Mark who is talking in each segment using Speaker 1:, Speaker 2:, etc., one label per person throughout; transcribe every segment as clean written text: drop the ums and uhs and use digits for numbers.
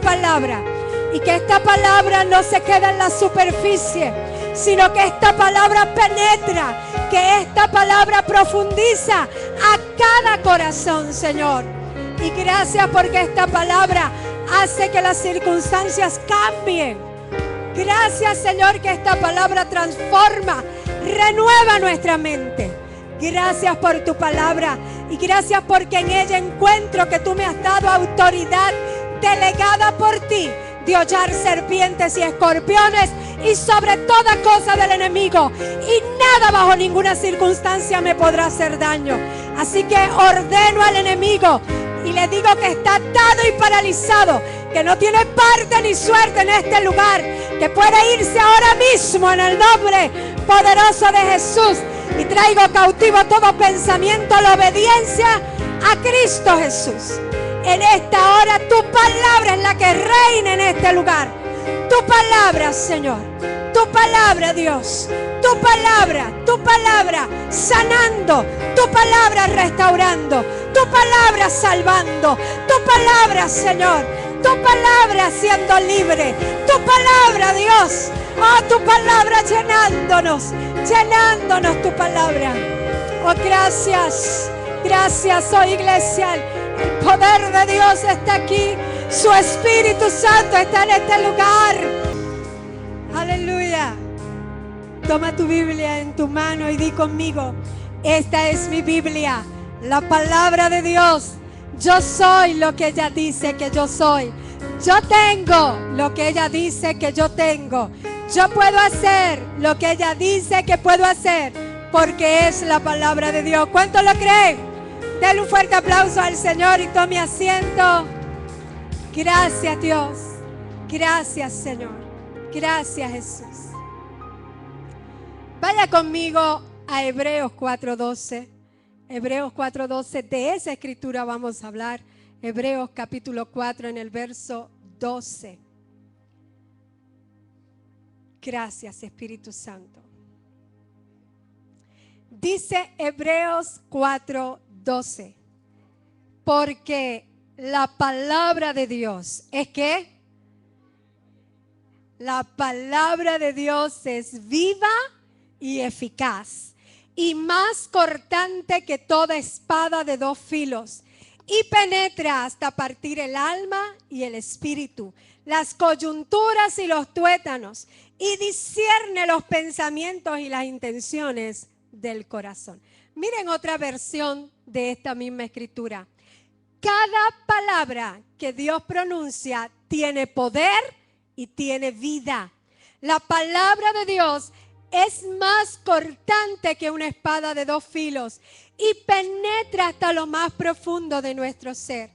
Speaker 1: palabra. Y que esta palabra no se queda en la superficie, sino que esta palabra penetra, que esta palabra profundiza a cada corazón, Señor. Y gracias porque esta palabra hace que las circunstancias cambien. Gracias, Señor, que esta palabra transforma, renueva nuestra mente. Gracias por tu palabra y gracias porque en ella encuentro que tú me has dado autoridad delegada por ti de hollar serpientes y escorpiones y sobre toda cosa del enemigo, y nada bajo ninguna circunstancia me podrá hacer daño. Así que ordeno al enemigo y le digo que está atado y paralizado, que no tiene parte ni suerte en este lugar, que puede irse ahora mismo en el nombre poderoso de Jesús. Y traigo cautivo todo pensamiento a la obediencia a Cristo Jesús. En esta hora tu palabra es la que reina en este lugar. Tu palabra, Señor. Tu palabra, Dios. Tu palabra sanando. Tu palabra restaurando. Tu palabra salvando. Tu palabra, Señor. Tu palabra haciendo libre. Tu palabra, Dios. Oh, tu palabra llenándonos tu palabra. Oh, gracias. Gracias, oh iglesia. El poder de Dios está aquí. Su Espíritu Santo está en este lugar. Aleluya. Toma tu Biblia en tu mano y di conmigo: esta es mi Biblia, la palabra de Dios. Yo soy lo que ella dice que yo soy. Yo tengo lo que ella dice que yo tengo. Yo puedo hacer lo que ella dice que puedo hacer, porque es la palabra de Dios. ¿Cuántos lo creen? Denle un fuerte aplauso al Señor y tome asiento. Gracias, Dios. Gracias, Señor. Gracias, Jesús. Vaya conmigo a Hebreos 4:12. Hebreos 4:12. De esa escritura vamos a hablar. Hebreos capítulo 4 en el verso 12. Gracias, Espíritu Santo. Dice Hebreos 4:12. Porque la palabra de Dios es que la palabra de Dios es viva y eficaz y más cortante que toda espada de dos filos, y penetra hasta partir el alma y el espíritu, las coyunturas y los tuétanos, y discierne los pensamientos y las intenciones del corazón. Miren otra versión de esta misma escritura. Cada palabra que Dios pronuncia tiene poder y tiene vida. La palabra de Dios es más cortante que una espada de dos filos y penetra hasta lo más profundo de nuestro ser.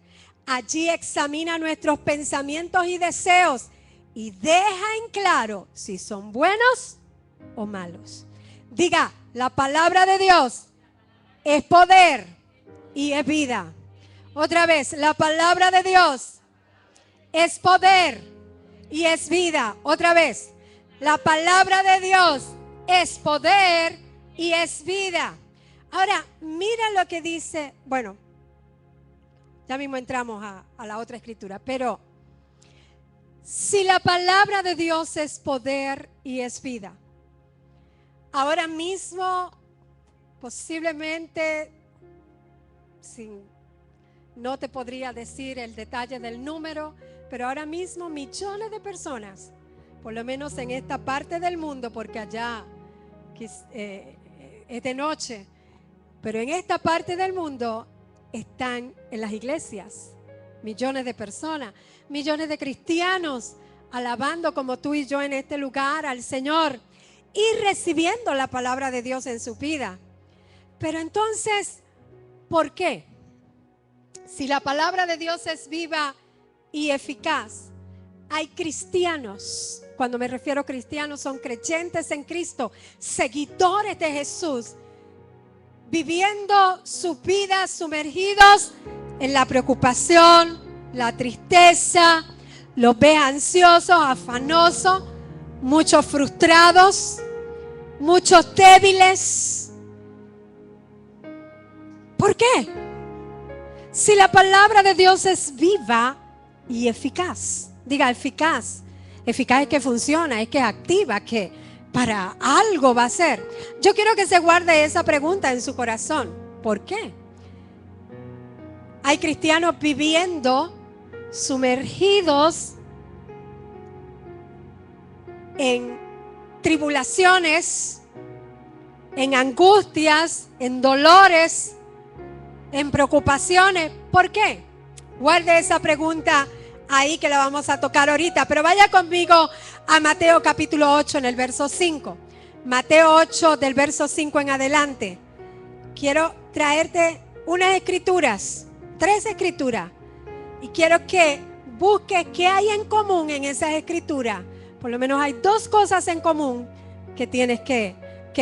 Speaker 1: Allí examina nuestros pensamientos y deseos y deja en claro si son buenos o malos. Diga: la palabra de Dios es poder y es vida. Otra vez: la palabra de Dios es poder y es vida. Otra vez: la palabra de Dios es poder y es vida. Ahora, mira lo que dice. Bueno, ya mismo entramos a la otra escritura. Pero si la palabra de Dios es poder y es vida, ahora mismo posiblemente, no te podría decir el detalle del número, pero ahora mismo millones de personas, por lo menos en esta parte del mundo, porque allá es de noche, pero en esta parte del mundo están en las iglesias millones de personas, millones de cristianos alabando como tú y yo en este lugar al Señor y recibiendo la palabra de Dios en su vida. Pero entonces, ¿por qué? Si la palabra de Dios es viva y eficaz, hay cristianos. Cuando me refiero a cristianos, son creyentes en Cristo, seguidores de Jesús, viviendo sus vidas sumergidos en la preocupación, la tristeza, los ves ansiosos, afanosos, muchos frustrados, muchos débiles. ¿Por qué? Si la palabra de Dios es viva y eficaz. Diga eficaz. Eficaz es que funciona, es que activa, que para algo va a ser. Yo quiero que se guarde esa pregunta en su corazón. ¿Por qué? Hay cristianos viviendo sumergidos en tribulaciones, en angustias, en dolores, en preocupaciones. ¿Por qué? Guarde esa pregunta ahí que la vamos a tocar ahorita. Pero vaya conmigo a Mateo capítulo 8 en el verso 5. Mateo 8 del verso 5 en adelante. Quiero traerte unas escrituras, 3 escrituras. Y quiero que busques qué hay en común en esas escrituras. Por lo menos hay 2 cosas en común que tienes que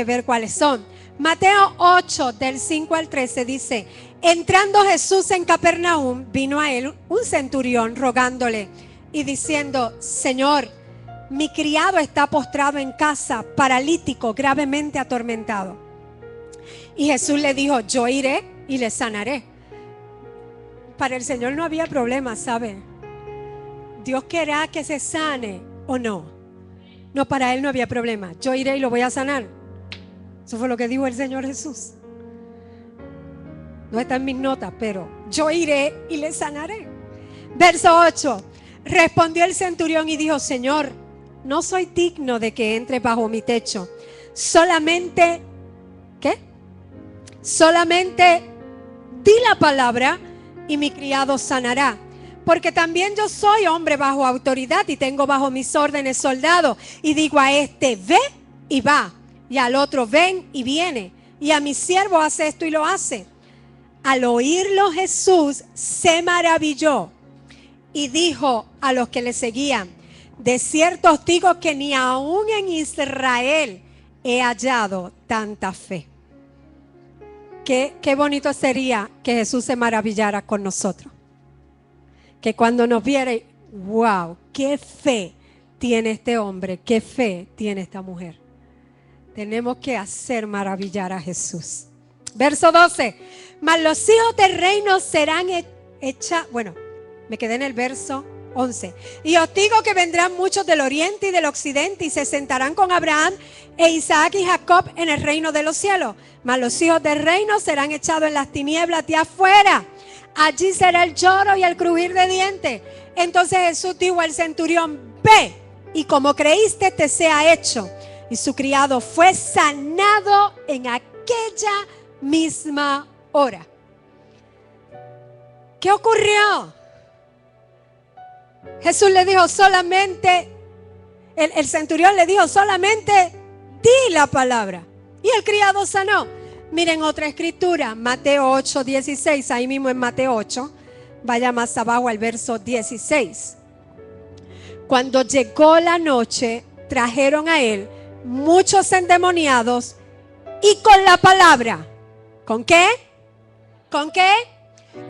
Speaker 1: ver cuáles son. Mateo 8 del 5 al 13 dice: entrando Jesús en Capernaum, vino a él un centurión rogándole y diciendo: Señor, mi criado está postrado en casa, paralítico, gravemente atormentado. Y Jesús le dijo: yo iré y le sanaré. Para el Señor no había problema, ¿sabe? Dios querrá que se sane o no. No, para él no había problema. Yo iré y lo voy a sanar. Eso fue lo que dijo el Señor Jesús. No está en mis notas, pero yo iré y le sanaré. Verso 8. Respondió el centurión y dijo: Señor, no soy digno de que entre bajo mi techo. Solamente, ¿qué? Solamente di la palabra y mi criado sanará. Porque también yo soy hombre bajo autoridad y tengo bajo mis órdenes soldados. Y digo a este: ve y va. Y al otro: ven y viene. Y a mi siervo: hace esto y lo hace. Al oírlo Jesús se maravilló y dijo a los que le seguían: de cierto os digo que ni aún en Israel he hallado tanta fe. Qué bonito sería que Jesús se maravillara con nosotros. Que cuando nos viera, wow, qué fe tiene este hombre, qué fe tiene esta mujer. Tenemos que hacer maravillar a Jesús. Verso 12. Mas los hijos del reino serán hechos. Bueno, me quedé en el verso 11. Y os digo que vendrán muchos del oriente y del occidente y se sentarán con Abraham e Isaac y Jacob en el reino de los cielos. Mas los hijos del reino serán echados en las tinieblas de afuera. Allí será el lloro y el crujir de dientes. Entonces Jesús dijo al centurión: ve, y como creíste te sea hecho. Y su criado fue sanado en aquella misma hora. ¿Qué ocurrió? Jesús le dijo solamente, el centurión le dijo solamente di la palabra. Y el criado sanó. Miren otra escritura, Mateo 8, 16, ahí mismo en Mateo 8, vaya más abajo al verso 16. Cuando llegó la noche, trajeron a él muchos endemoniados y con la palabra. ¿Con qué? ¿Con qué?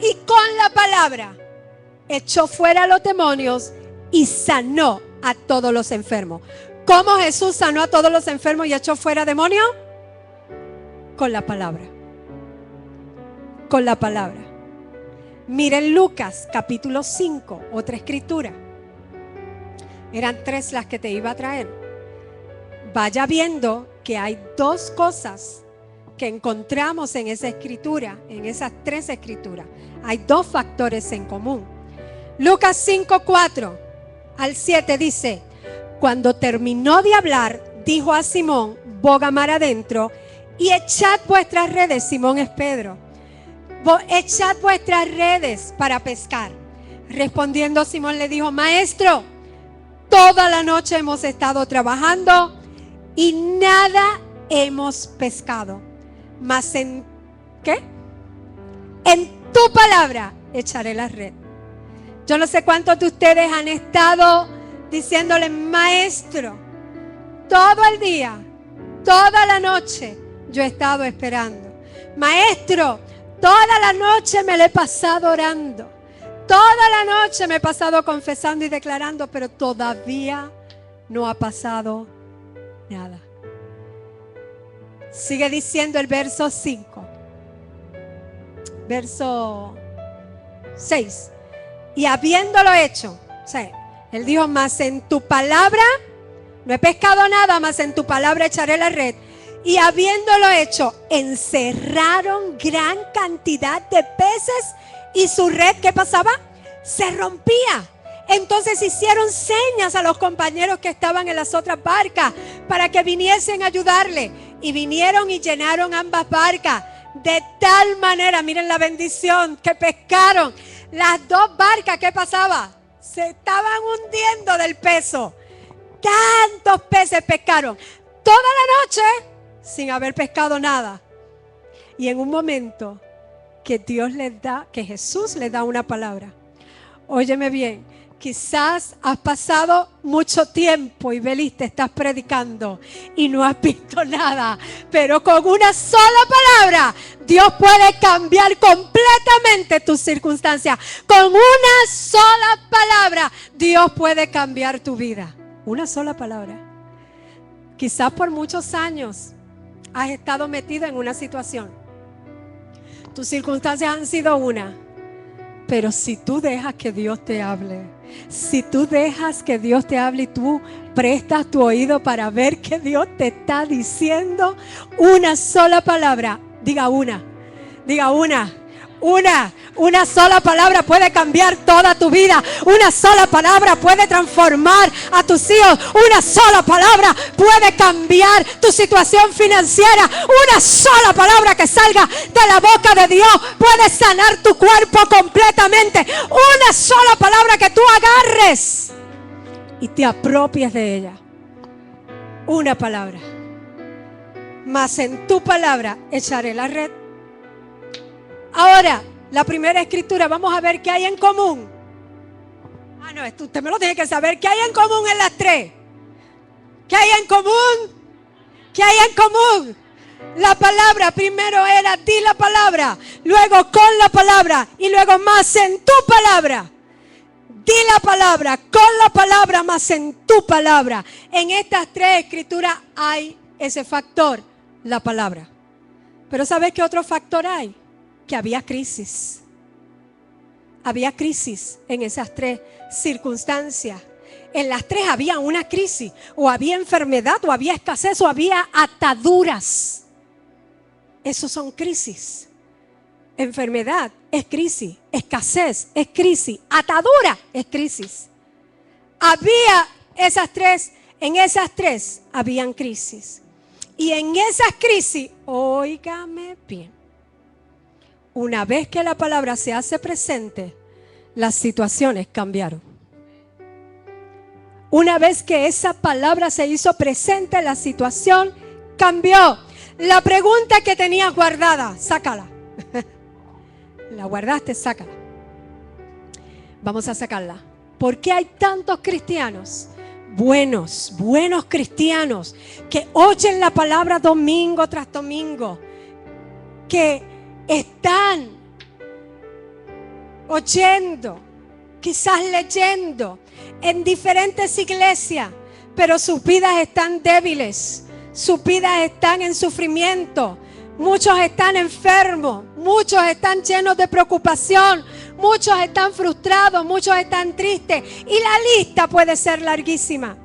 Speaker 1: Y con la palabra echó fuera a los demonios y sanó a todos los enfermos. ¿Cómo Jesús sanó a todos los enfermos y echó fuera demonios? Con la palabra. Con la palabra. Miren Lucas capítulo 5, otra escritura. Eran 3 las que te iba a traer. Vaya viendo que hay 2 cosas que encontramos en esa escritura, en esas 3 escrituras. Hay 2 factores en común. Lucas 5, 4 al 7 dice: cuando terminó de hablar, dijo a Simón: boga mar adentro y echad vuestras redes. Simón es Pedro. Echad vuestras redes para pescar. Respondiendo Simón le dijo: Maestro, toda la noche hemos estado trabajando y nada hemos pescado. Mas en ¿qué? En tu palabra echaré la red. Yo no sé cuántos de ustedes han estado diciéndole: Maestro, todo el día, toda la noche yo he estado esperando. Maestro, toda la noche me la he pasado orando. Toda la noche me he pasado confesando y declarando, pero todavía no ha pasado nada. Sigue diciendo el verso 5. Verso 6. Y habiéndolo hecho, o sea, Él dijo, mas en tu palabra, no he pescado nada, mas en tu palabra echaré la red. Y habiéndolo hecho, encerraron gran cantidad de peces y su red, ¿qué pasaba? Se rompía. Entonces hicieron señas a los compañeros que estaban en las otras barcas para que viniesen a ayudarle. Y vinieron y llenaron ambas barcas. De tal manera, miren la bendición, que pescaron. Las dos barcas, ¿qué pasaba? Se estaban hundiendo del peso. Tantos peces pescaron toda la noche sin haber pescado nada. Y en un momento que que Jesús les da una palabra. Óyeme bien, quizás has pasado mucho tiempo y Belis te estás predicando y no has visto nada, pero con una sola palabra Dios puede cambiar completamente tus circunstancias. Con una sola palabra Dios puede cambiar tu vida. Una sola palabra. Quizás por muchos años has estado metido en una situación. Tus circunstancias han sido una. Pero si tú dejas que Dios te hable, si tú dejas que Dios te hable y tú prestas tu oído para ver que Dios te está diciendo, una sola palabra, diga una sola palabra puede cambiar toda tu vida. Una sola palabra puede transformar a tus hijos. Una sola palabra puede cambiar tu situación financiera. Una sola palabra que salga de la boca de Dios puede sanar tu cuerpo completamente. Una sola palabra que tú agarres y te apropies de ella. Una palabra. Mas en tu palabra echaré la red. Ahora, la primera escritura, vamos a ver qué hay en común. No, esto usted me lo tiene que saber. ¿Qué hay en común en las tres? ¿Qué hay en común? ¿Qué hay en común? La palabra, primero era di la palabra, luego con la palabra y luego más en tu palabra. Di la palabra, con la palabra, más en tu palabra. En estas tres escrituras hay ese factor, la palabra. Pero ¿sabes qué otro factor hay? Que había crisis. Había crisis en esas tres circunstancias. En las tres había una crisis. O había enfermedad, o había escasez, o había ataduras. Esos son crisis. Enfermedad es crisis. Escasez es crisis. Atadura es crisis. Había esas tres. En esas tres habían crisis. Y en esas crisis, óigame bien, una vez que la palabra se hace presente, las situaciones cambiaron. Una vez que esa palabra se hizo presente, la situación cambió. La pregunta que tenías guardada, sácala. La guardaste, sácala. Vamos a sacarla. ¿Por qué hay tantos cristianos? Buenos cristianos que oyen la palabra domingo tras domingo, que están oyendo, quizás leyendo en diferentes iglesias, pero sus vidas están débiles, sus vidas están en sufrimiento, muchos están enfermos, muchos están llenos de preocupación, muchos están frustrados, muchos están tristes y la lista puede ser larguísima.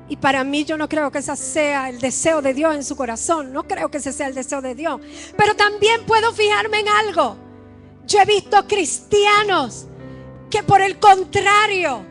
Speaker 1: Y para mí yo no creo que ese sea el deseo de Dios en su corazón. No creo que ese sea el deseo de Dios. Pero también puedo fijarme en algo. Yo he visto cristianos que por el contrario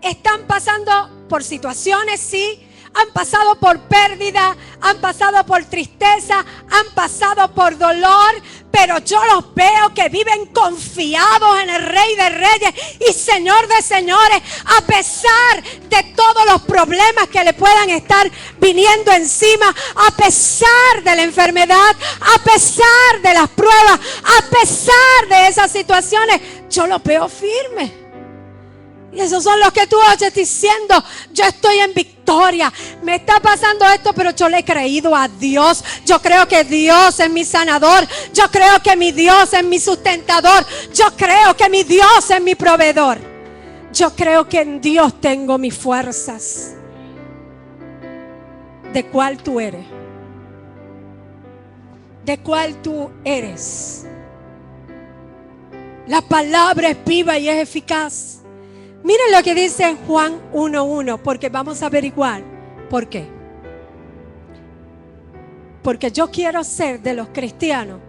Speaker 1: están pasando por situaciones, sí. Han pasado por pérdida, han pasado por tristeza, han pasado por dolor, pero yo los veo que viven confiados en el Rey de Reyes y Señor de Señores, a pesar de todos los problemas que le puedan estar viniendo encima, a pesar de la enfermedad, a pesar de las pruebas, a pesar de esas situaciones, yo los veo firmes. Y esos son los que tú oyes diciendo, yo estoy en victoria, me está pasando esto, pero yo le he creído a Dios. Yo creo que Dios es mi sanador, yo creo que mi Dios es mi sustentador, yo creo que mi Dios es mi proveedor, yo creo que en Dios tengo mis fuerzas. ¿De cuál tú eres? ¿De cuál tú eres? La palabra es viva y es eficaz. Miren lo que dice Juan 1:1, porque vamos a averiguar por qué. Porque yo quiero ser de los cristianos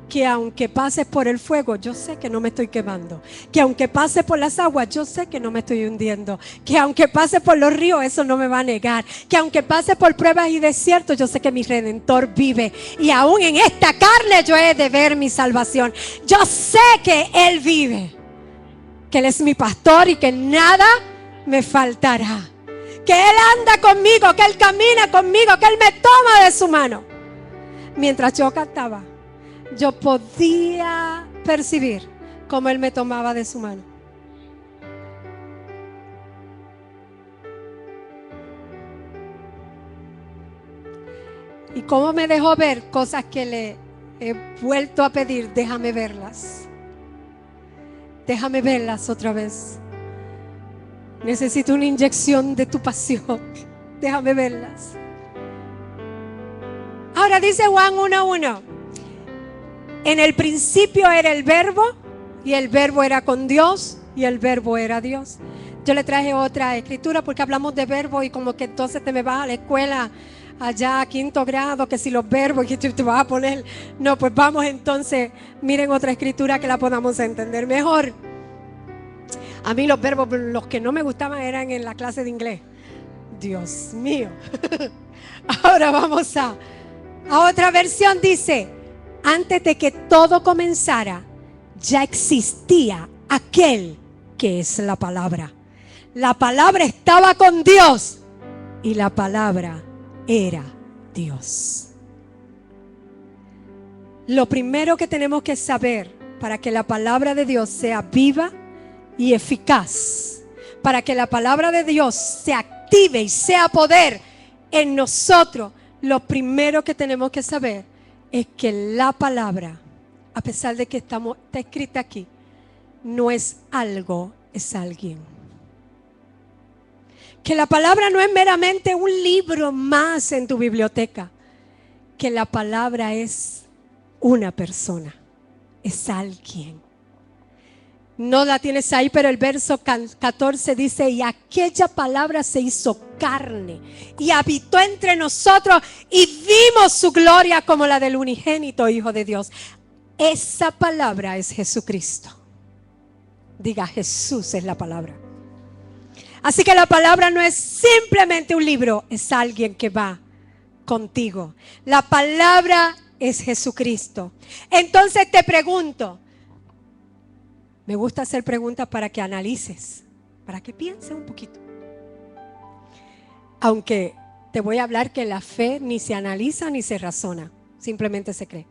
Speaker 1: que aunque pases por el fuego, yo sé que no me estoy quemando. Que aunque pase por las aguas, yo sé que no me estoy hundiendo. Que aunque pase por los ríos, eso no me va a negar. Que aunque pase por pruebas y desiertos, yo sé que mi Redentor vive. Y aún en esta carne yo he de ver mi salvación. Yo sé que Él vive. Que Él es mi pastor y que nada me faltará. Que Él anda conmigo, que Él camina conmigo, que Él me toma de su mano. Mientras yo cantaba, yo podía percibir cómo Él me tomaba de su mano. Y cómo me dejó ver cosas que le he vuelto a pedir, déjame verlas. Déjame verlas otra vez. Necesito una inyección de tu pasión. Déjame verlas. Ahora dice Juan 1:1. En el principio era el verbo, y el verbo era con Dios, y el verbo era Dios. Yo le traje otra escritura porque hablamos de verbo y como que entonces te me vas a la escuela allá a 5º grado, que si los verbos que te vas a poner. No, pues vamos entonces, miren otra escritura que la podamos entender mejor. A mí los verbos, los que no me gustaban eran en la clase de inglés. Dios mío. Ahora vamos a otra versión. Dice: antes de que todo comenzara, ya existía aquel que es la palabra. La palabra estaba con Dios y la palabra era Dios. Lo primero que tenemos que saber para que la palabra de Dios sea viva y eficaz, para que la palabra de Dios se active y sea poder en nosotros, lo primero que tenemos que saber es que la palabra, a pesar de que está escrita aquí, no es algo, es alguien. Que la palabra no es meramente un libro más en tu biblioteca. Que la palabra es una persona, es alguien. No la tienes ahí, pero el verso 14 dice: y aquella palabra se hizo carne y habitó entre nosotros y vimos su gloria como la del unigénito Hijo de Dios. Esa palabra es Jesucristo. Diga: Jesús es la palabra. Así que la palabra no es simplemente un libro, es alguien que va contigo. La palabra es Jesucristo. Entonces te pregunto, me gusta hacer preguntas para que analices, para que pienses un poquito. Aunque te voy a hablar que la fe ni se analiza ni se razona, simplemente se cree.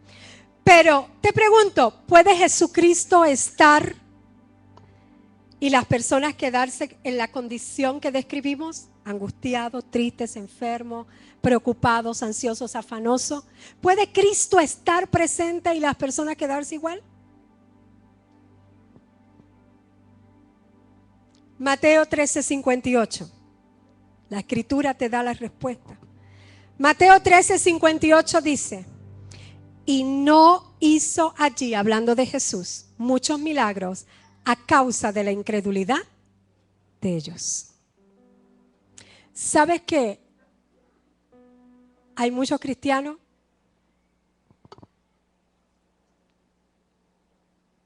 Speaker 1: Pero te pregunto, ¿puede Jesucristo estar y las personas quedarse en la condición que describimos? Angustiados, tristes, enfermos, preocupados, ansiosos, afanosos. ¿Puede Cristo estar presente y las personas quedarse igual? Mateo 13:58. La escritura te da la respuesta. Mateo 13:58 dice: y no hizo allí, hablando de Jesús, muchos milagros a causa de la incredulidad de ellos. ¿Sabes qué? Hay muchos cristianos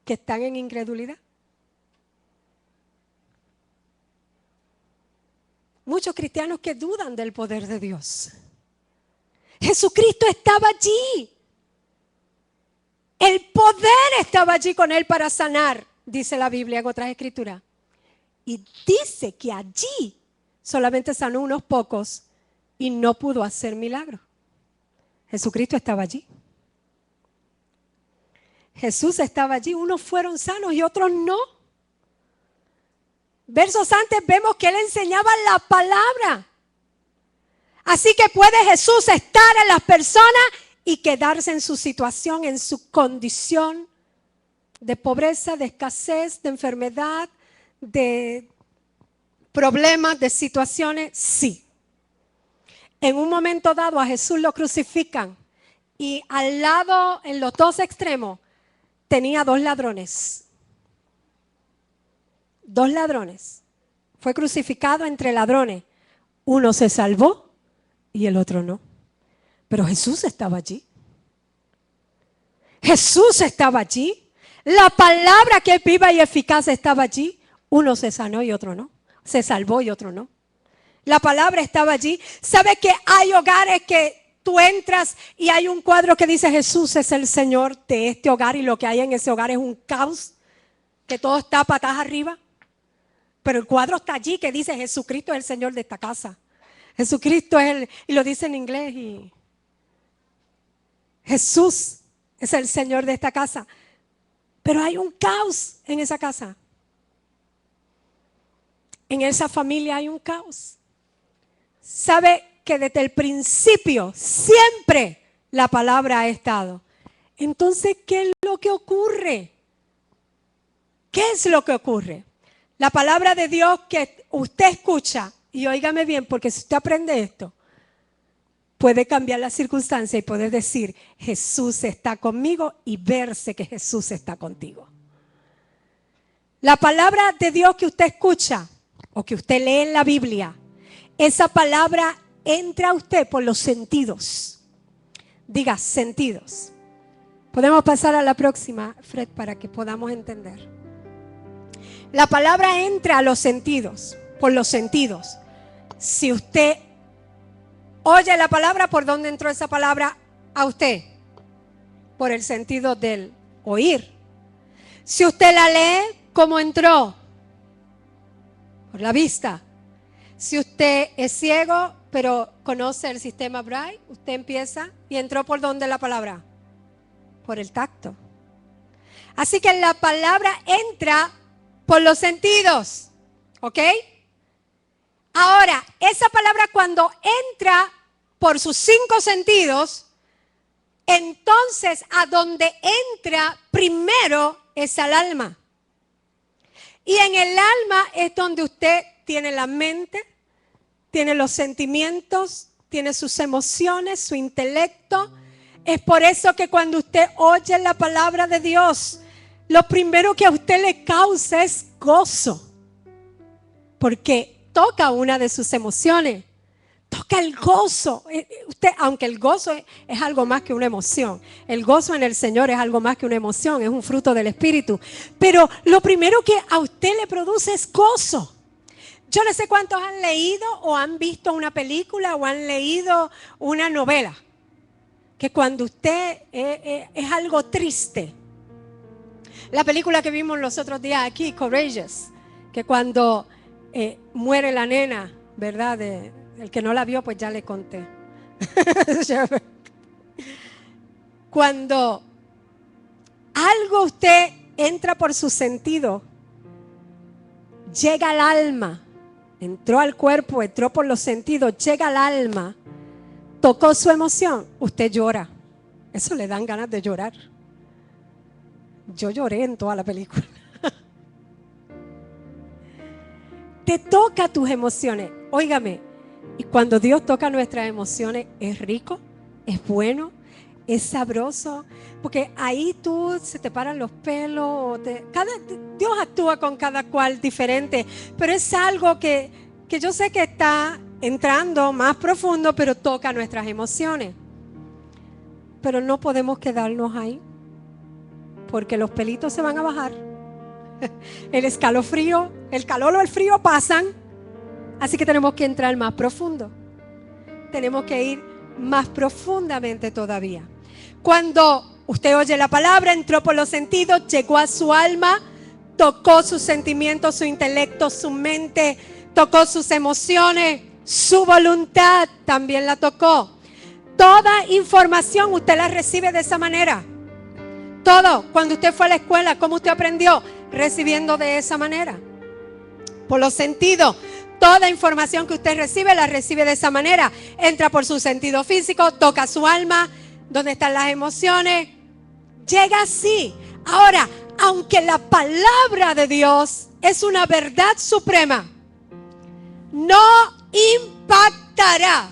Speaker 1: que están en incredulidad. Muchos cristianos que dudan del poder de Dios. Jesucristo estaba allí. El poder estaba allí con Él para sanar, dice la Biblia en otras escrituras. Y dice que allí solamente sanó unos pocos y no pudo hacer milagros. Jesucristo estaba allí. Jesús estaba allí. Unos fueron sanos y otros no. Versos antes vemos que Él enseñaba la palabra. Así que puede Jesús estar en las personas y quedarse en su situación, en su condición de pobreza, de escasez, de enfermedad, de problemas, de situaciones. Sí. En un momento dado a Jesús lo crucifican y al lado, en los dos extremos, tenía 2 ladrones. 2 ladrones. fue crucificado entre ladrones. Uno se salvó y el otro no. Pero Jesús estaba allí. Jesús estaba allí. La palabra que es viva y eficaz estaba allí. Uno se sanó y otro no. Se salvó y otro no. La palabra estaba allí. ¿Sabe que hay hogares que tú entras y hay un cuadro que dice Jesús es el Señor de este hogar y lo que hay en ese hogar es un caos? Que todo está patas arriba. Pero el cuadro está allí que dice Jesucristo es el Señor de esta casa. Jesucristo es el, y lo dice en inglés, y Jesús es el Señor de esta casa. Pero hay un caos en esa casa. En esa familia hay un caos. ¿Sabe que desde el principio siempre la palabra ha estado? Entonces, ¿qué es lo que ocurre? ¿Qué es lo que ocurre? La palabra de Dios que usted escucha, y óigame bien, porque si usted aprende esto, puede cambiar la circunstancia y poder decir, Jesús está conmigo y verse que Jesús está contigo. La palabra de Dios que usted escucha o que usted lee en la Biblia, esa palabra entra a usted por los sentidos. Diga, sentidos. Podemos pasar a la próxima, Fred, para que podamos entender. La palabra entra a los sentidos, por los sentidos. Si usted oye la palabra, ¿por dónde entró esa palabra a usted? Por el sentido del oír. Si usted la lee, ¿cómo entró? Por la vista. Si usted es ciego, pero conoce el sistema Braille, usted empieza y entró ¿por dónde la palabra? Por el tacto. Así que la palabra entra por los sentidos, ¿ok? Ahora, esa palabra cuando entra por sus 5 sentidos, entonces a donde entra primero es al alma. Y en el alma es donde usted tiene la mente, tiene los sentimientos, tiene sus emociones, su intelecto. Es por eso que cuando usted oye la palabra de Dios, lo primero que a usted le causa es gozo, porque toca una de sus emociones, toca el gozo. Usted, aunque el gozo es algo más que una emoción, el gozo en el Señor es algo más que una emoción, es un fruto del Espíritu, pero lo primero que a usted le produce es gozo. Yo no sé cuántos han leído o han visto una película o han leído una novela, que cuando usted es algo triste. La película que vimos los otros días aquí, Courageous, que cuando muere la nena, ¿verdad? El que no la vio, pues ya le conté. Cuando algo usted entra por su sentido, llega al alma, entró al cuerpo, entró por los sentidos, llega al alma, tocó su emoción, usted llora. Eso le dan ganas de llorar. Yo lloré en toda la película. Te toca tus emociones. Óigame, y cuando Dios toca nuestras emociones, es rico, es bueno, es sabroso, porque ahí se te paran los pelos. Dios actúa con cada cual diferente, pero es algo que yo sé que está entrando más profundo, pero toca nuestras emociones. Pero no podemos quedarnos ahí, porque los pelitos se van a bajar. El escalofrío, el calor o el frío pasan. Así que tenemos que entrar más profundo. Tenemos que ir más profundamente todavía. Cuando usted oye la palabra, entró por los sentidos, llegó a su alma, tocó sus sentimientos, su intelecto, su mente, tocó sus emociones, su voluntad también la tocó. Toda información usted la recibe de esa manera. Todo, cuando usted fue a la escuela, ¿cómo usted aprendió? Recibiendo de esa manera. Por los sentidos. Toda información que usted recibe, la recibe de esa manera. Entra por su sentido físico, toca su alma, donde están las emociones. Llega así. Ahora, aunque la palabra de Dios es una verdad suprema, no impactará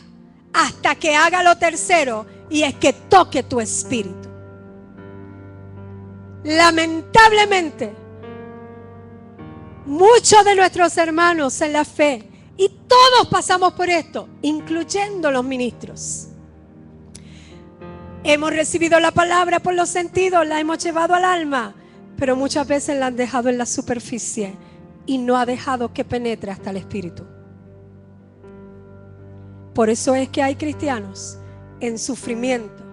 Speaker 1: hasta que haga lo tercero, y es que toque tu espíritu. Lamentablemente, Muchos de nuestros hermanos en la fe, y todos pasamos por esto, incluyendo los ministros. Hemos recibido la palabra por los sentidos, la hemos llevado al alma, pero muchas veces la han dejado en la superficie y no ha dejado que penetre hasta el espíritu. Por eso es que hay cristianos en sufrimiento,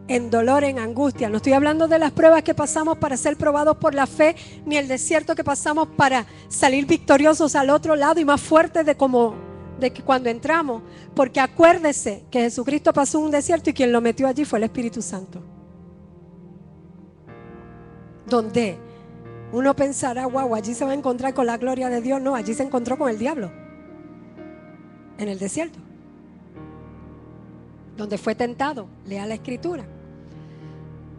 Speaker 1: en dolor, en angustia. No estoy hablando de las pruebas que pasamos para ser probados por la fe, ni el desierto que pasamos para salir victoriosos al otro lado y más fuertes de que cuando entramos. Porque acuérdese que Jesucristo pasó un desierto y quien lo metió allí fue el Espíritu Santo. Donde uno pensará, wow, allí se va a encontrar con la gloria de Dios. No, allí se encontró con el diablo. En el desierto. Donde fue tentado. Lea la Escritura.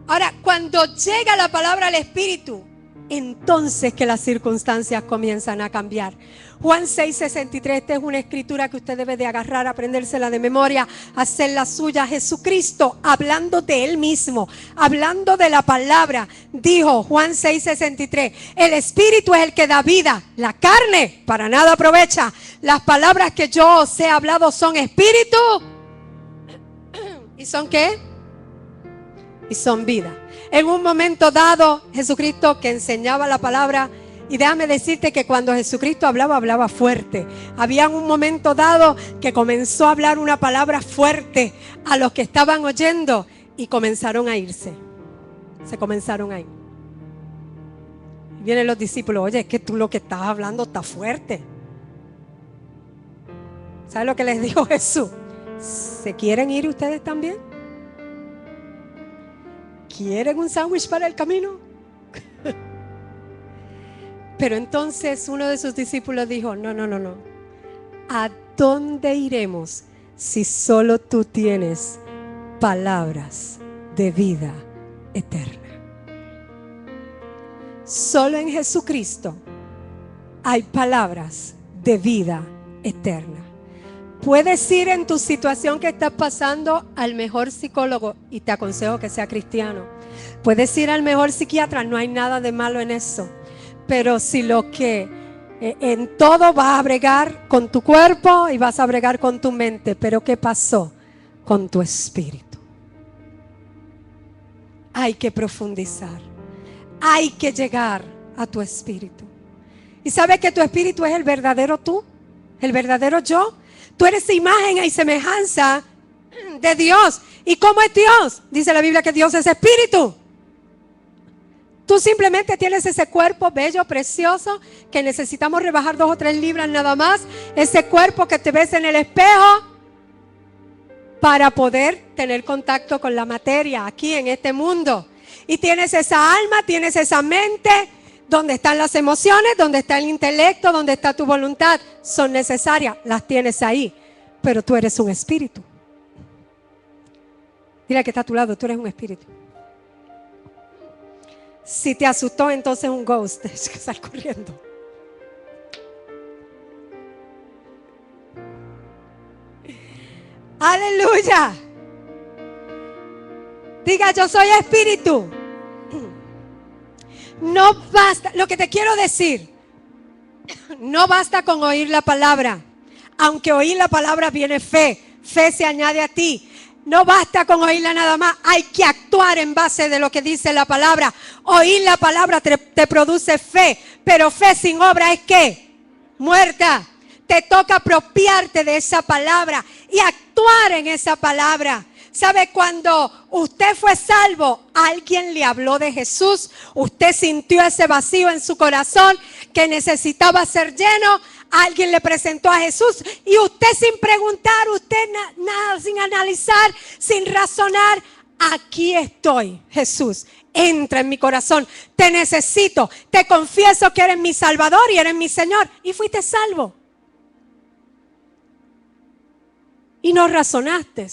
Speaker 1: Ahora, cuando llega la palabra al Espíritu, entonces que las circunstancias comienzan a cambiar. Juan 6:63, esta es una escritura que usted debe de agarrar, aprendérsela de memoria, hacerla suya. Jesucristo, hablando de Él mismo, hablando de la palabra, dijo, Juan 6:63, el Espíritu es el que da vida, la carne para nada aprovecha. Las palabras que yo os he hablado son Espíritu. ¿Y son qué? Y son vida. En un momento dado, Jesucristo que enseñaba la palabra, y déjame decirte que cuando Jesucristo hablaba, hablaba fuerte. Había un momento dado que comenzó a hablar una palabra fuerte a los que estaban oyendo y comenzaron a irse. Se comenzaron a ir. Y vienen los discípulos, oye, es que tú lo que estás hablando está fuerte. ¿Sabes lo que les dijo Jesús? ¿Se quieren ir ustedes también? ¿Quieren un sándwich para el camino? Pero entonces uno de sus discípulos dijo, no. ¿A dónde iremos si solo tú tienes palabras de vida eterna? Solo en Jesucristo hay palabras de vida eterna. Puedes ir en tu situación que estás pasando al mejor psicólogo, y te aconsejo que sea cristiano. Puedes ir al mejor psiquiatra, no hay nada de malo en eso. Pero si lo que en todo vas a bregar con tu cuerpo y vas a bregar con tu mente, pero ¿qué pasó con tu espíritu? Hay que profundizar. Hay que llegar a tu espíritu. ¿Y sabes que tu espíritu es el verdadero tú? El verdadero yo. Tú eres imagen y semejanza de Dios. ¿Y cómo es Dios? Dice la Biblia que Dios es espíritu. Tú simplemente tienes ese cuerpo bello, precioso, que necesitamos rebajar 2 o 3 libras nada más. Ese cuerpo que te ves en el espejo para poder tener contacto con la materia aquí en este mundo. Y tienes esa alma, tienes esa mente, donde están las emociones, donde está el intelecto, donde está tu voluntad. Son necesarias, las tienes ahí. Pero tú eres un espíritu. Dile que está a tu lado, tú eres un espíritu. Si te asustó, entonces un ghost. Tienes que estar corriendo. Aleluya. Diga, yo soy espíritu. No basta, lo que te quiero decir, no basta con oír la palabra. Aunque oír la palabra viene fe. Fe se añade a ti. No basta con oírla nada más. Hay que actuar en base de lo que dice la palabra. Oír la palabra te produce fe. Pero fe sin obra es ¿qué? Muerta. Te toca apropiarte de esa palabra y actuar en esa palabra. ¿Sabe? Cuando usted fue salvo, alguien le habló de Jesús. Usted sintió ese vacío en su corazón que necesitaba ser lleno. Alguien le presentó a Jesús y usted sin preguntar, usted nada, sin analizar, sin razonar. Aquí estoy, Jesús. Entra en mi corazón. Te necesito. Te confieso que eres mi Salvador y eres mi Señor. Y fuiste salvo. Y no razonaste.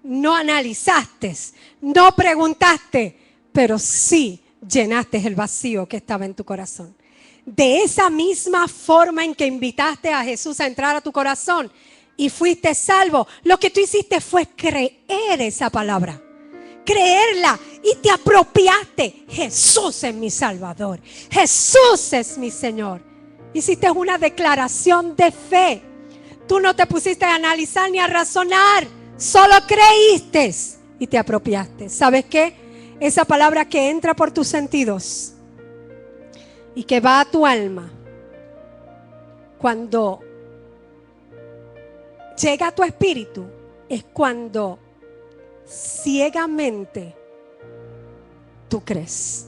Speaker 1: No analizaste, no preguntaste, pero sí llenaste el vacío que estaba en tu corazón. De esa misma forma en que invitaste a Jesús a entrar a tu corazón y fuiste salvo, lo que tú hiciste fue creer esa palabra, creerla y te apropiaste. Jesús es mi Salvador, Jesús es mi Señor. Hiciste una declaración de fe. Tú no te pusiste a analizar ni a razonar. Solo creíste y te apropiaste. ¿Sabes qué? Esa palabra que entra por tus sentidos y que va a tu alma, cuando llega a tu espíritu, es cuando ciegamente tú crees.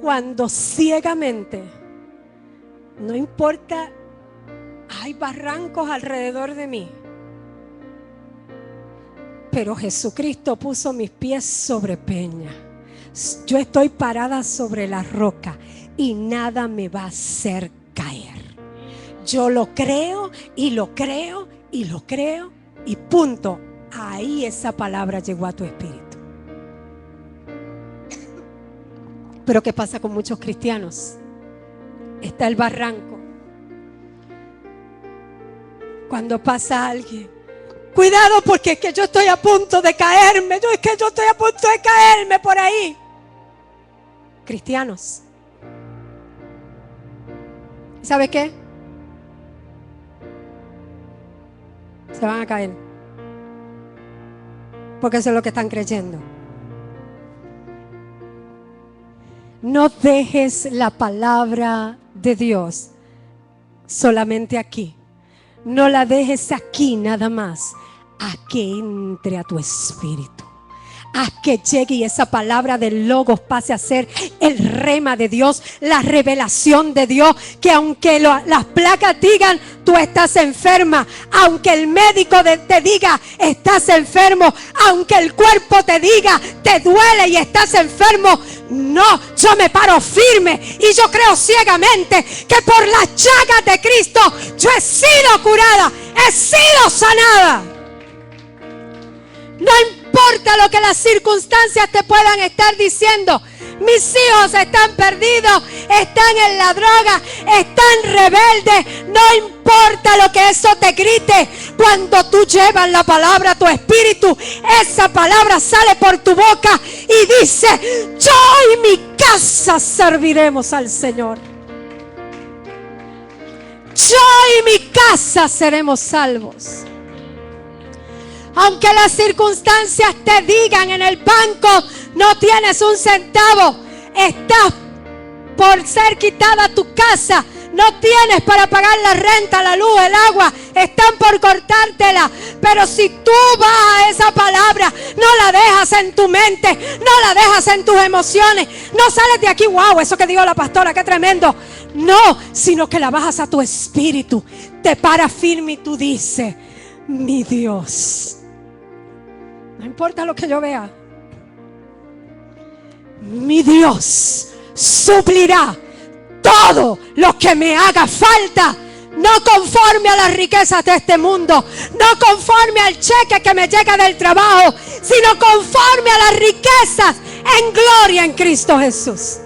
Speaker 1: Cuando ciegamente, no importa, hay barrancos alrededor de mí, pero Jesucristo puso mis pies sobre peña. Yo estoy parada sobre la roca y nada me va a hacer caer. Yo lo creo y lo creo y lo creo y punto. Ahí esa palabra llegó a tu espíritu. Pero ¿qué pasa con muchos cristianos? Está el barranco. Cuando pasa alguien, cuidado porque es que yo estoy a punto de caerme. Yo estoy a punto de caerme por ahí. Cristianos, ¿sabe qué? Se van a caer, porque eso es lo que están creyendo. No dejes la palabra de Dios solamente aquí. No la dejes aquí nada más. A que entre a tu espíritu. A que llegue y esa palabra del Logos pase a ser el rema de Dios, la revelación de Dios. Que aunque las placas digan tú estás enferma, aunque el médico te diga estás enfermo, aunque el cuerpo te diga te duele y estás enfermo, no, yo me paro firme y yo creo ciegamente que por las llagas de Cristo yo he sido curada, he sido sanada. No importa lo que las circunstancias te puedan estar diciendo. Mis hijos están perdidos, están en la droga, están rebeldes. No importa lo que eso te grite. Cuando tú llevas la palabra a tu espíritu, esa palabra sale por tu boca y dice: yo y mi casa serviremos al Señor. Yo y mi casa seremos salvos. Aunque las circunstancias te digan en el banco no tienes un centavo, estás por ser quitada tu casa, no tienes para pagar la renta, la luz, el agua, están por cortártela. Pero si tú vas a esa palabra, no la dejas en tu mente, no la dejas en tus emociones, no sales de aquí, wow, eso que dijo la pastora, qué tremendo. No, sino que la bajas a tu espíritu, te paras firme y tú dices: mi Dios, no importa lo que yo vea, mi Dios suplirá todo lo que me haga falta, no conforme a las riquezas de este mundo, no conforme al cheque que me llega del trabajo, sino conforme a las riquezas en gloria en Cristo Jesús.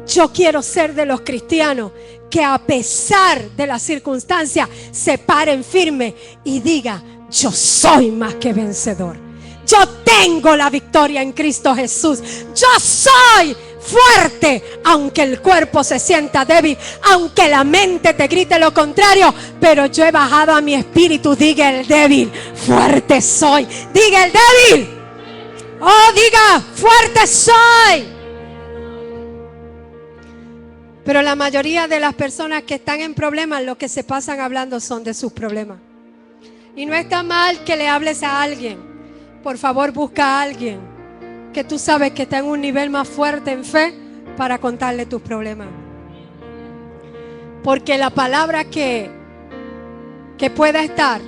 Speaker 1: Yo quiero ser de los cristianos que a pesar de las circunstancias se paren firme y diga: yo soy más que vencedor. Yo tengo la victoria en Cristo Jesús. Yo soy fuerte, aunque el cuerpo se sienta débil, aunque la mente te grite lo contrario, pero yo he bajado a mi espíritu. Diga el débil: fuerte soy. Diga el débil: oh, diga: fuerte soy. Pero la mayoría de las personas que están en problemas, lo que se pasan hablando son de sus problemas. Y no está mal que le hables a alguien. Por favor, busca a alguien que tú sabes que está en un nivel más fuerte en fe para contarle tus problemas. Porque la palabra que pueda estar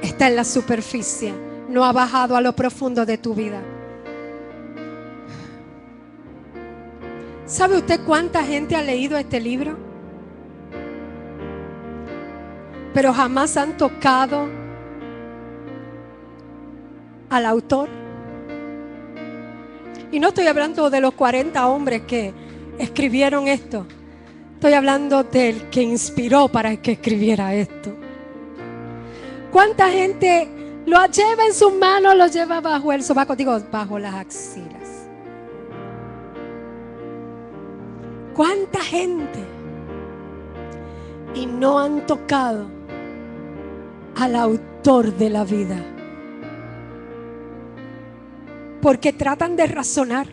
Speaker 1: está en la superficie, no ha bajado a lo profundo de tu vida. ¿Sabe usted cuánta gente ha leído este libro? Pero jamás han tocado al autor. Y no estoy hablando de los 40 hombres que escribieron esto. Estoy hablando del que inspiró para que escribiera esto. ¿Cuánta gente lo lleva en sus manos, lo lleva bajo el sobaco? Digo, bajo las axilas. ¿Cuánta gente? Y no han tocado al autor de la vida. Porque tratan de razonar.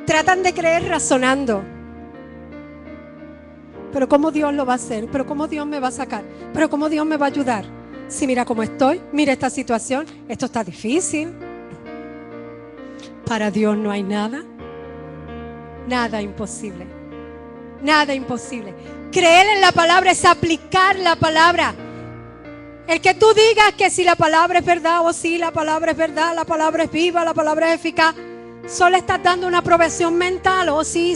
Speaker 1: Tratan de creer razonando. Pero ¿cómo Dios lo va a hacer? ¿Pero cómo Dios me va a sacar? ¿Pero cómo Dios me va a ayudar? Si mira cómo estoy, mira esta situación, esto está difícil. Para Dios no hay nada. Nada imposible. Nada imposible. Creer en la palabra es aplicar la palabra. El que tú digas que si la palabra es verdad o si la palabra es verdad, la palabra es viva, la palabra es eficaz, solo estás dando una aprobación mental. Oh, sí.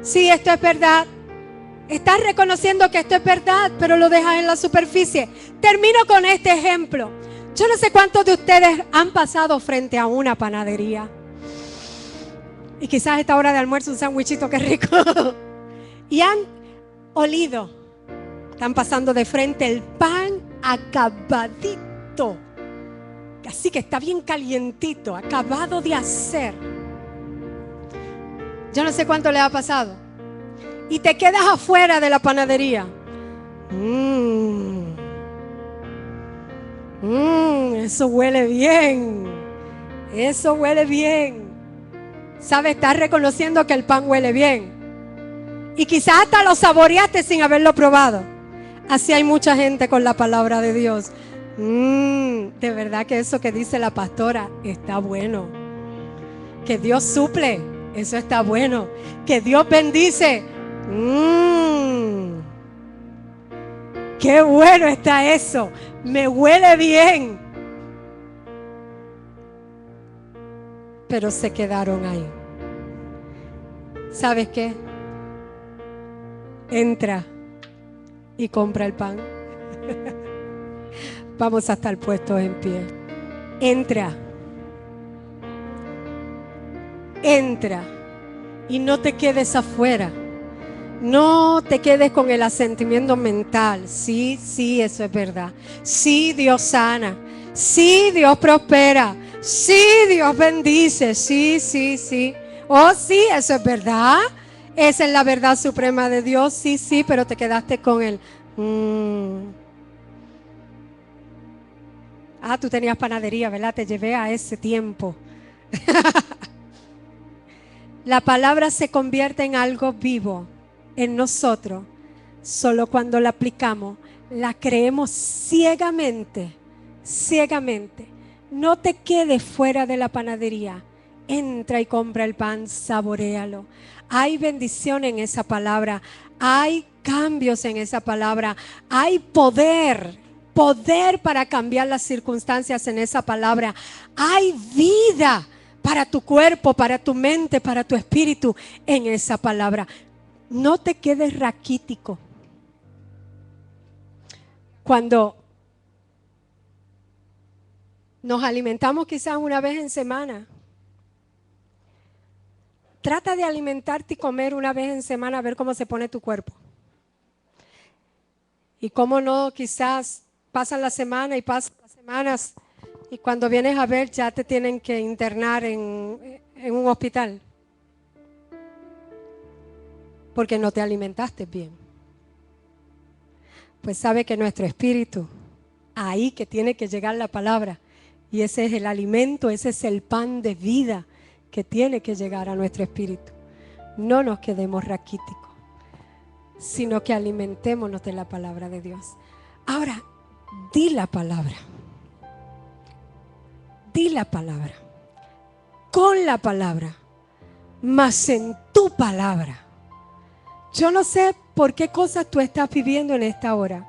Speaker 1: Sí, esto es verdad. Estás reconociendo que esto es verdad, pero lo dejas en la superficie. Termino con este ejemplo. Yo no sé cuántos de ustedes han pasado frente a una panadería. Y quizás a esta hora de almuerzo un sándwichito, qué rico. Y han olido. Están pasando de frente el pan acabadito. Así que está bien calientito, acabado de hacer. Yo no sé cuánto le ha pasado. Y te quedas afuera de la panadería. Eso huele bien. Eso huele bien. ¿Sabes? Estás reconociendo que el pan huele bien. Y quizás hasta lo saboreaste sin haberlo probado. Así hay mucha gente con la palabra de Dios. De verdad que eso que dice la pastora está bueno. Que Dios suple, eso está bueno. Que Dios bendice. Qué bueno está eso. Me huele bien. Pero se quedaron ahí. ¿Sabes qué? Entra y compra el pan. Vamos a estar puestos en pie. Entra y no te quedes afuera. No te quedes con el asentimiento mental. Sí, eso es verdad. Sí, Dios sana. Sí, Dios prospera. Sí, Dios bendice. Sí. Oh, sí, eso es verdad. Esa es la verdad suprema de Dios. Sí, pero te quedaste con el tú tenías panadería, ¿verdad? Te llevé a ese tiempo. La palabra se convierte en algo vivo en nosotros solo cuando la aplicamos, la creemos ciegamente. No te quedes fuera de la panadería. Entra y compra el pan, saboréalo. Hay bendición en esa palabra. Hay cambios en esa palabra. Hay poder para cambiar las circunstancias en esa palabra. Hay vida para tu cuerpo, para tu mente, para tu espíritu en esa palabra. No te quedes raquítico. Cuando nos alimentamos quizás una vez en semana, trata de alimentarte y comer una vez en semana a ver cómo se pone tu cuerpo. Y cómo no, quizás pasan la semana y pasan las semanas y cuando vienes a ver ya te tienen que internar en un hospital. Porque no te alimentaste bien. Pues sabe que nuestro espíritu, ahí que tiene que llegar la palabra, y ese es el alimento, ese es el pan de vida que tiene que llegar a nuestro espíritu. No nos quedemos raquíticos, sino que alimentémonos de la palabra de Dios. Ahora, di la palabra. Di la palabra. Con la palabra. Mas en tu palabra. Yo no sé por qué cosas tú estás viviendo en esta hora.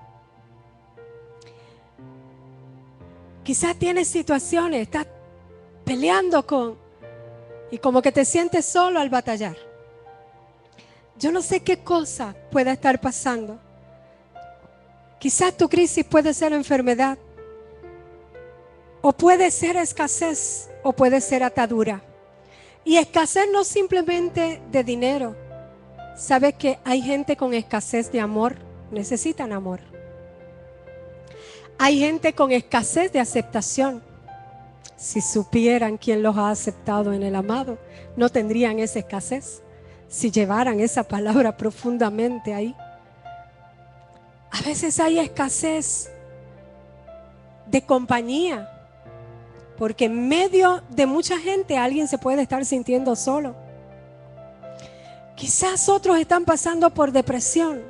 Speaker 1: Quizás tienes situaciones, estás peleando y como que te sientes solo al batallar. Yo no sé qué cosa pueda estar pasando. Quizás tu crisis puede ser enfermedad, o puede ser escasez, o puede ser atadura. Y escasez no simplemente de dinero. ¿Sabes que hay gente con escasez de amor? Necesitan amor. Hay gente con escasez de aceptación. Si supieran quién los ha aceptado en el amado, no tendrían esa escasez. Si llevaran esa palabra profundamente ahí. A veces hay escasez de compañía, porque en medio de mucha gente alguien se puede estar sintiendo solo. Quizás otros están pasando por depresión,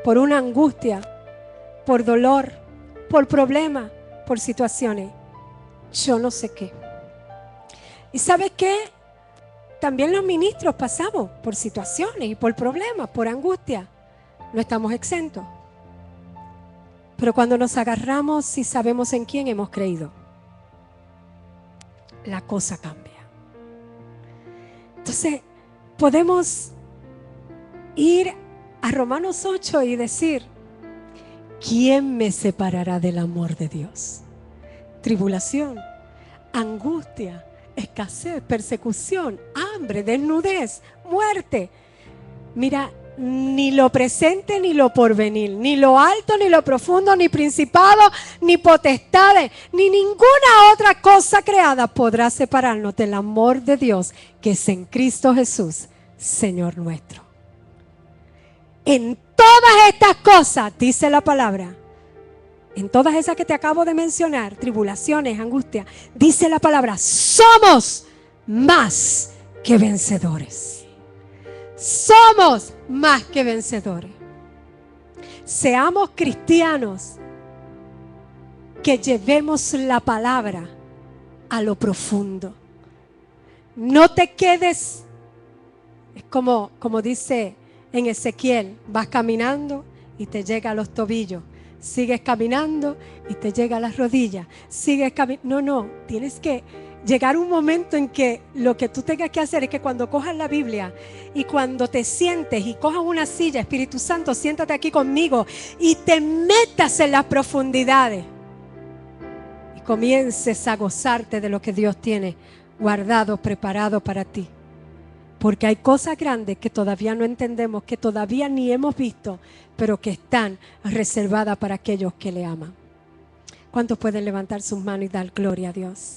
Speaker 1: por una angustia, por dolor, por problemas, por situaciones. Yo no sé qué. ¿Y sabes qué? También los ministros pasamos por situaciones y por problemas, por angustia. No estamos exentos. Pero cuando nos agarramos y sabemos en quién hemos creído, la cosa cambia. Entonces, podemos ir a Romanos 8 y decir: ¿quién me separará del amor de Dios? Tribulación, angustia, escasez, persecución, hambre, desnudez, muerte. Mira, ni lo presente ni lo porvenir, ni lo alto ni lo profundo, ni principado ni potestades, ni ninguna otra cosa creada podrá separarnos del amor de Dios que es en Cristo Jesús, Señor nuestro. En todas estas cosas, dice la palabra, en todas esas que te acabo de mencionar, tribulaciones, angustia, dice la palabra, somos más que vencedores. Somos más que vencedores. Seamos cristianos que llevemos la palabra a lo profundo. No te quedes, es como dice en Ezequiel, vas caminando y te llega a los tobillos. Sigues caminando y te llega a las rodillas. Sigues caminando. No, tienes que llegar un momento en que lo que tú tengas que hacer es que cuando cojas la Biblia y cuando te sientes y cojas una silla, Espíritu Santo, siéntate aquí conmigo y te metas en las profundidades y comiences a gozarte de lo que Dios tiene guardado, preparado para ti. Porque hay cosas grandes que todavía no entendemos, que todavía ni hemos visto, pero que están reservadas para aquellos que le aman. ¿Cuántos pueden levantar sus manos y dar gloria a Dios?